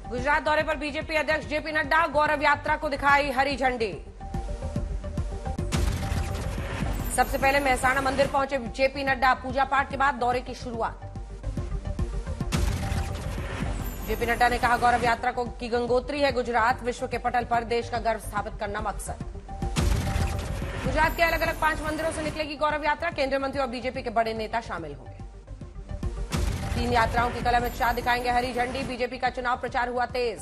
गुजरात दौरे पर बीजेपी अध्यक्ष जेपी नड्डा, गौरव यात्रा को दिखाई हरी झंडी। सबसे पहले मेहसाणा मंदिर पहुंचे जेपी नड्डा, पूजा पाठ के बाद दौरे की शुरुआत। जेपी नड्डा ने कहा, गौरव यात्रा की गंगोत्री है गुजरात, विश्व के पटल पर देश का गर्व स्थापित करना मकसद। गुजरात के अलग अलग 5 मंदिरों से निकलेगी गौरव यात्रा, केंद्रीय मंत्री और बीजेपी के बड़े नेता शामिल होंगे। 3 यात्राओं की कल अमित शाह दिखाएंगे हरी झंडी, बीजेपी का चुनाव प्रचार हुआ तेज।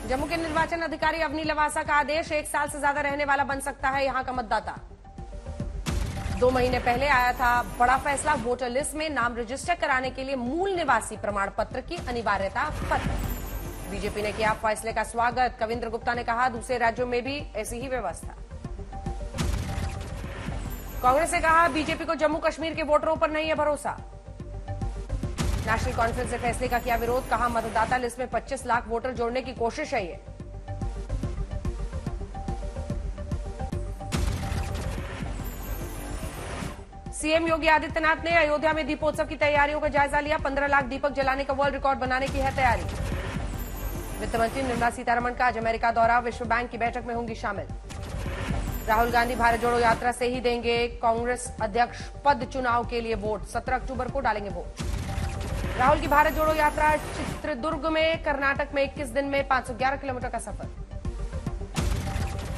जम्मू के निर्वाचन अधिकारी अवनी लवासा का आदेश, 1 साल से ज्यादा रहने वाला बन सकता है यहां का मतदाता। 2 महीने पहले आया था बड़ा फैसला, वोटर लिस्ट में नाम रजिस्टर कराने के लिए मूल निवासी प्रमाण पत्र की अनिवार्यता खत्म। बीजेपी ने किया फैसले का स्वागत, कविंद्र गुप्ता ने कहा दूसरे राज्यों में भी ऐसी ही व्यवस्था। कांग्रेस ने कहा बीजेपी को जम्मू कश्मीर के वोटरों पर नहीं है भरोसा। नेशनल कॉन्फ्रेंस ने फैसले का किया विरोध, कहा मतदाता लिस्ट में 25 लाख वोटर जोड़ने की कोशिश है ये। सीएम योगी आदित्यनाथ ने अयोध्या में दीपोत्सव की तैयारियों का जायजा लिया, 15 लाख दीपक जलाने का वर्ल्ड रिकॉर्ड बनाने की है तैयारी। वित्त मंत्री निर्मला सीतारमण का आज अमेरिका दौरा, विश्व बैंक की बैठक में होंगी शामिल। राहुल गांधी भारत जोड़ो यात्रा से ही देंगे कांग्रेस अध्यक्ष पद चुनाव के लिए वोट, 17 अक्टूबर को डालेंगे वोट। राहुल की भारत जोड़ो यात्रा, चित्रदुर्ग में कर्नाटक में 21 दिन में 511 किलोमीटर का सफर।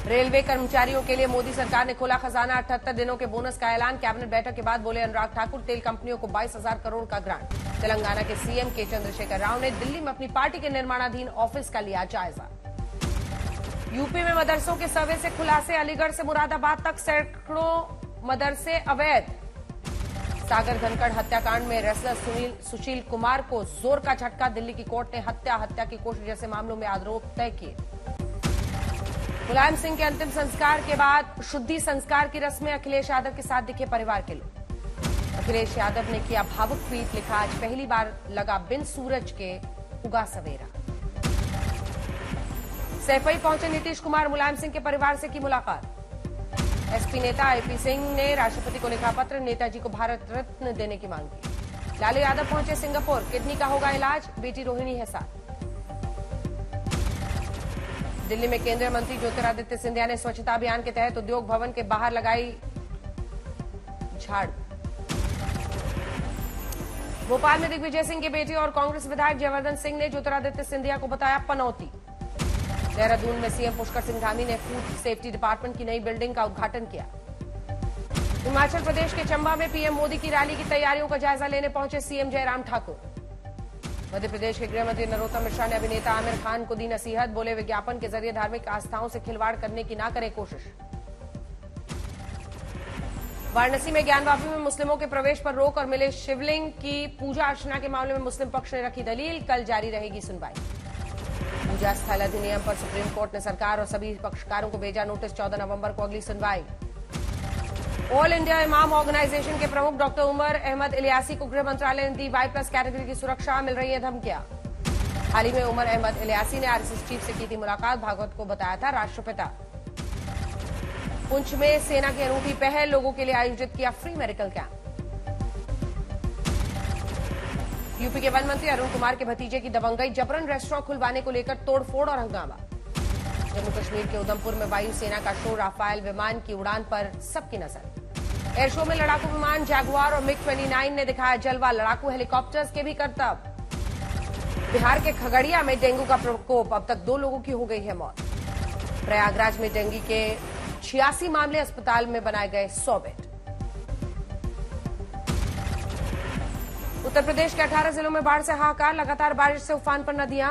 रेलवे कर्मचारियों के लिए मोदी सरकार ने खोला खजाना, 78 दिनों के बोनस का ऐलान, कैबिनेट बैठक के बाद बोले अनुराग ठाकुर, तेल कंपनियों को 22,000 करोड़ का ग्रांट। तेलंगाना के सीएम के चंद्रशेखर राव ने दिल्ली में अपनी पार्टी के निर्माणाधीन ऑफिस का लिया जायजा। यूपी में मदरसों के सर्वे से खुलासे, अलीगढ़ से मुरादाबाद तक सैकड़ों मदरसे अवैध। सागर धनखड़ हत्याकांड में रेसलर सुशील कुमार को जोर का झटका, दिल्ली की कोर्ट ने हत्या की कोशिश जैसे मामलों में आरोप तय किए। मुलायम सिंह के अंतिम संस्कार के बाद शुद्धि संस्कार की रस्में, अखिलेश यादव के साथ दिखे परिवार के लोग। अखिलेश यादव ने किया भावुक ट्वीट, लिखा आज पहली बार लगा बिन सूरज के उगा सवेरा। सैफई पहुंचे नीतीश कुमार, मुलायम सिंह के परिवार से की मुलाकात। एसपी नेता आईपी सिंह ने राष्ट्रपति को लिखा पत्र, नेताजी को भारत रत्न देने की मांग की। लालू यादव पहुंचे सिंगापुर, किडनी का होगा इलाज, बेटी रोहिणी है साथ। दिल्ली में केंद्रीय मंत्री ज्योतिरादित्य सिंधिया ने स्वच्छता अभियान के तहत उद्योग भवन के बाहर लगाई झाड़। भोपाल में दिग्विजय सिंह की बेटी और कांग्रेस विधायक जयवर्धन सिंह ने ज्योतिरादित्य सिंधिया को बताया पनौती। देहरादून में सीएम पुष्कर सिंह धामी ने फूड सेफ्टी डिपार्टमेंट की नई बिल्डिंग का उद्घाटन किया। हिमाचल प्रदेश के चंबा में पीएम मोदी की रैली की तैयारियों का जायजा लेने पहुंचे सीएम जयराम ठाकुर। मध्य प्रदेश के गृह मंत्री नरोत्तम मिश्रा ने अभिनेता आमिर खान को दी नसीहत, बोले विज्ञापन के जरिए धार्मिक आस्थाओं से खिलवाड़ करने की ना करे कोशिश। वाराणसी में ज्ञानवापी में मुस्लिमों के प्रवेश पर रोक और मिले शिवलिंग की पूजा अर्चना के मामले में मुस्लिम पक्ष ने रखी दलील, कल जारी रहेगी सुनवाई। पूजा स्थल अधिनियम पर सुप्रीम कोर्ट ने सरकार और सभी पक्षकारों को भेजा नोटिस, 14 नवंबर को अगली सुनवाई। ऑल इंडिया इमाम ऑर्गेनाइजेशन के प्रमुख डॉक्टर उमर अहमद इलियासी को गृह मंत्रालय ने दी Y+ कैटेगरी की सुरक्षा, मिल रही है धमकियां। हाल ही में उमर अहमद इलियासी ने आरएसएस चीफ से की थी मुलाकात, भागवत को बताया था राष्ट्रपिता। पुंछ में सेना की अनूठी पहल, लोगों के लिए आयोजित किया फ्री मेडिकल कैंप। यूपी के वन मंत्री अरुण कुमार के भतीजे की दबंगई, जबरन रेस्टोरेंट खुलवाने को लेकर तोड़फोड़ और हंगामा। जम्मू कश्मीर के उधमपुर में वायुसेना का शो, राफेल विमान की उड़ान पर सबकी नजर। एयर शो में लड़ाकू विमान जैगुआर और MiG-29 ने दिखाया जलवा, लड़ाकू हेलीकॉप्टर्स के भी करतब। बिहार के खगड़िया में डेंगू का प्रकोप, अब तक 2 लोगों की हो गई है मौत। प्रयागराज में डेंगू के 86 मामले, अस्पताल में बनाए गए 100 बेड। उत्तर प्रदेश के 18 जिलों में बाढ़ से हाहाकार, लगातार बारिश से उफान पर नदियां।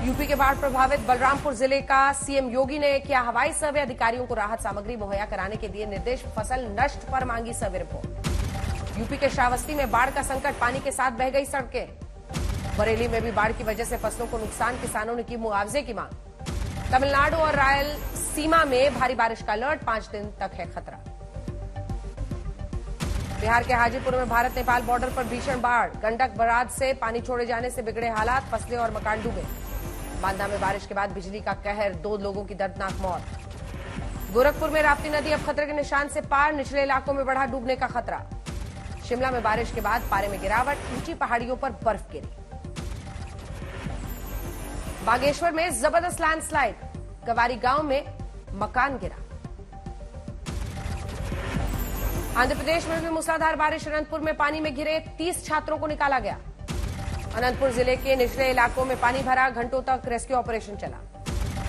यूपी के बाढ़ प्रभावित बलरामपुर जिले का सीएम योगी ने किया हवाई सर्वे, अधिकारियों को राहत सामग्री मुहैया कराने के दिए निर्देश, फसल नष्ट पर मांगी सर्वे रिपोर्ट। यूपी के श्रावस्ती में बाढ़ का संकट, पानी के साथ बह गई सड़कें। बरेली में भी बाढ़ की वजह से फसलों को नुकसान, किसानों ने की मुआवजे की मांग। तमिलनाडु और रायलसीमा में भारी बारिश का अलर्ट, 5 दिन तक है खतरा। बिहार के हाजीपुर में भारत नेपाल बॉर्डर पर भीषण बाढ़, गंडक बराज से पानी छोड़े जाने से बिगड़े हालात, फसलें और मकान डूबे। बांदा में बारिश के बाद बिजली का कहर, 2 लोगों की दर्दनाक मौत। गोरखपुर में राप्ती नदी अब खतरे के निशान से पार, निचले इलाकों में बढ़ा डूबने का खतरा। शिमला में बारिश के बाद पारे में गिरावट, ऊंची पहाड़ियों पर बर्फ गिरी। बागेश्वर में जबरदस्त लैंडस्लाइड, गवारी गांव में मकान गिरा। आंध्र प्रदेश में भी मूसलाधार बारिश, अनंतपुर में पानी में घिरे 30 छात्रों को निकाला गया। अनंतपुर जिले के निचले इलाकों में पानी भरा, घंटों तक रेस्क्यू ऑपरेशन चला।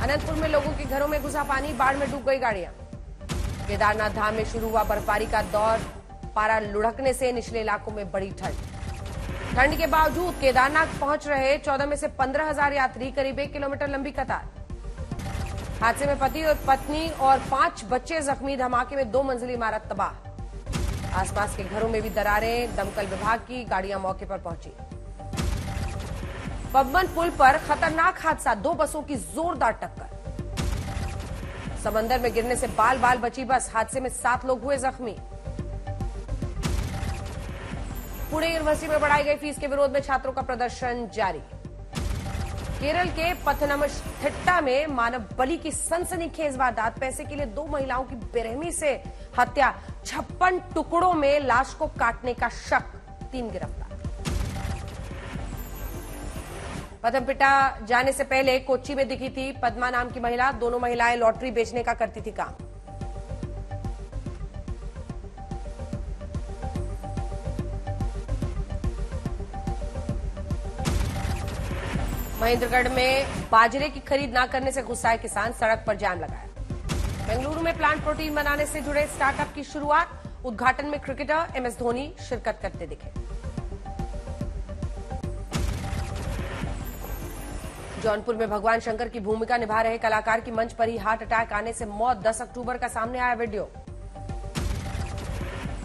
अनंतपुर में लोगों के घरों में घुसा पानी, बाढ़ में डूब गई गाड़ियां। केदारनाथ धाम में शुरू हुआ बर्फबारी का दौर, पारा लुढ़कने से निचले इलाकों में बड़ी ठंड के बावजूद केदारनाथ पहुंच रहे 14 में से 15,000 यात्री, करीब 1 किलोमीटर लंबी कतार। हादसे में पति और पत्नी और 5 बच्चे जख्मी, धमाके में 2 मंजिली इमारत तबाह। आसपास के घरों में भी दरारें, दमकल विभाग की गाड़ियां मौके पर पहुंची। पबन पुल पर खतरनाक हादसा, 2 बसों की जोरदार टक्कर। समंदर में गिरने से बाल बाल बची बस, हादसे में 7 लोग हुए जख्मी। पुणे यूनिवर्सिटी में बढ़ाई गई फीस के विरोध में छात्रों का प्रदर्शन जारी। केरल के पथनमथिट्टा में मानव बलि की सनसनीखेज वारदात, पैसे के लिए 2 महिलाओं की बेरहमी से हत्या, 56 टुकड़ों में लाश को काटने का शक, 3 गिरफ्तार। पथनमथिट्टा जाने से पहले कोच्चि में दिखी थी पद्मा नाम की महिला, दोनों महिलाएं लॉटरी बेचने का करती थी काम। महेंद्रगढ़ में बाजरे की खरीद न करने से गुस्साए किसान, सड़क पर जाम लगाया। बेंगलुरु में प्लांट प्रोटीन बनाने से जुड़े स्टार्टअप की शुरुआत, उद्घाटन में क्रिकेटर MS धोनी शिरकत करते दिखे। जौनपुर में भगवान शंकर की भूमिका निभा रहे कलाकार की मंच पर ही हार्ट अटैक आने से मौत, 10 अक्टूबर का सामने आया वीडियो।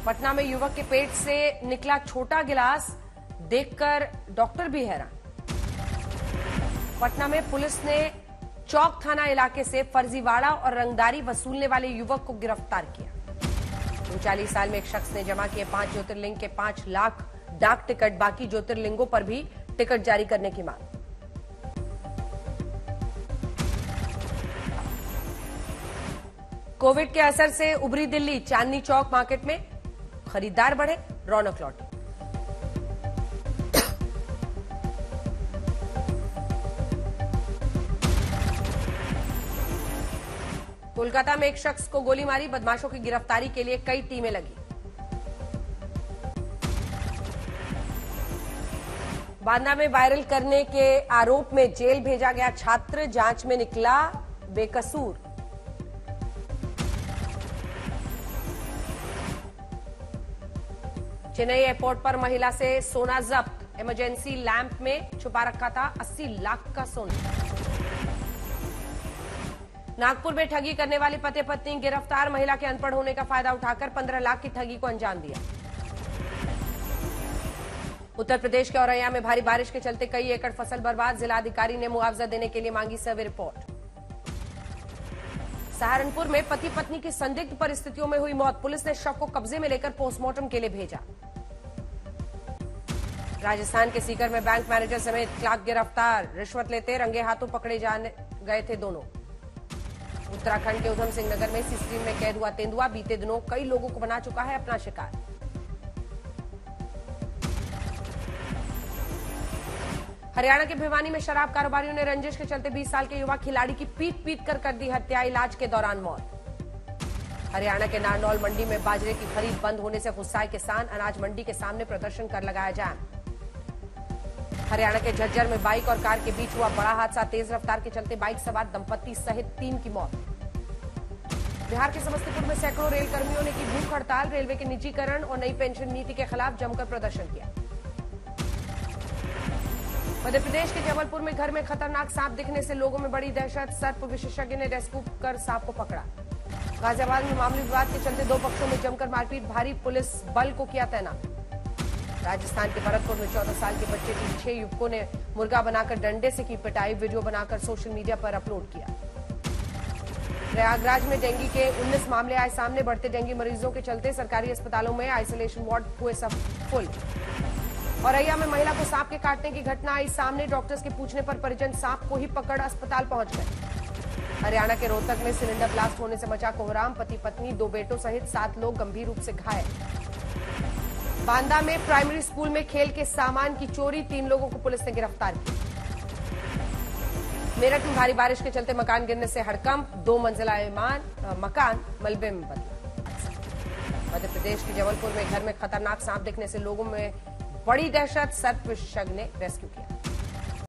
पटना में युवक के पेट से निकला छोटा गिलास, देखकर डॉक्टर भी हैरान। पटना में पुलिस ने चौक थाना इलाके से फर्जीवाड़ा और रंगदारी वसूलने वाले युवक को गिरफ्तार किया। 39 साल में एक शख्स ने जमा किए 5 ज्योतिर्लिंग के 5 लाख डाक टिकट, बाकी ज्योतिर्लिंगों पर भी टिकट जारी करने की मांग। कोविड के असर से उभरी दिल्ली, चांदनी चौक मार्केट में खरीदार बढ़े, रौनक लौटी। कोलकाता में एक शख्स को गोली मारी, बदमाशों की गिरफ्तारी के लिए कई टीमें लगी। बांदा में वायरल करने के आरोप में जेल भेजा गया छात्र, जांच में निकला बेकसूर। चेन्नई एयरपोर्ट पर महिला से सोना जब्त, इमरजेंसी लैंप में छुपा रखा था 80 लाख का सोना। नागपुर में ठगी करने वाली पति पत्नी गिरफ्तार, महिला के अनपढ़ होने का फायदा उठाकर 15 लाख की ठगी को अंजाम दिया। उत्तर प्रदेश के औरैया में भारी बारिश के चलते कई एकड़ फसल बर्बाद, जिलाधिकारी ने मुआवजा देने के लिए मांगी सर्वे रिपोर्ट। सहारनपुर में पति पत्नी की संदिग्ध परिस्थितियों में हुई मौत, पुलिस ने शव को कब्जे में लेकर पोस्टमार्टम के लिए भेजा। राजस्थान के सीकर में बैंक मैनेजर समेत क्लर्क गिरफ्तार, रिश्वत लेते रंगे हाथों पकड़े जाने गए थे दोनों। उत्तराखंड के उधम सिंह नगर में सीसीटीवी में कैद हुआ तेंदुआ, बीते दिनों कई लोगों को बना चुका है अपना शिकार। हरियाणा के भिवानी में शराब कारोबारियों ने रंजिश के चलते 20 साल के युवा खिलाड़ी की पीट कर दी हत्या, इलाज के दौरान मौत। हरियाणा के नारनौल मंडी में बाजरे की खरीद बंद होने से गुस्साए किसान, अनाज मंडी के सामने प्रदर्शन कर लगाया जाम। हरियाणा के झज्जर में बाइक और कार के बीच हुआ बड़ा हादसा, तेज रफ्तार के चलते बाइक सवार दंपत्ति सहित 3 की मौत। बिहार के समस्तीपुर में सैकड़ों रेल कर्मियों ने की भूख हड़ताल, रेलवे के निजीकरण और नई पेंशन नीति के खिलाफ जमकर प्रदर्शन किया। मध्य प्रदेश के जबलपुर में घर में खतरनाक सांप दिखने से लोगों में बड़ी दहशत, सर्प विशेषज्ञ ने रेस्क्यू कर सांप को पकड़ा। गाजियाबाद में मामूली विवाद के चलते 2 पक्षों में जमकर मारपीट, भारी पुलिस बल को किया तैनात। राजस्थान के भरतपुर में 14 साल के बच्चे की 6 युवकों ने मुर्गा बनाकर डंडे से की पिटाई, वीडियो बनाकर सोशल मीडिया पर अपलोड किया। प्रयागराज में डेंगू के 19 मामले आए सामने, बढ़ते डेंगू मरीजों के चलते सरकारी अस्पतालों में आइसोलेशन वार्ड हुए सब फुल। औरैया में महिला को सांप के काटने की घटना आई सामने, डॉक्टर्स के पूछने पर परिजन सांप को ही पकड़ अस्पताल पहुंच गए। हरियाणा के रोहतक में सिलेंडर ब्लास्ट होने से मचा कोहराम। पति पत्नी 2 बेटों सहित 7 लोग गंभीर रूप से घायल। बांदा में प्राइमरी स्कूल में खेल के सामान की चोरी, 3 लोगों को पुलिस ने गिरफ्तार किया। मेरठ में भारी बारिश के चलते मकान गिरने से हड़कंप, 2 मंजिला मकान मलबे में बंद। मध्य प्रदेश के जबलपुर में घर में खतरनाक सांप दिखने से लोगों में बड़ी दहशत, सर्प विशेषज्ञ ने रेस्क्यू किया।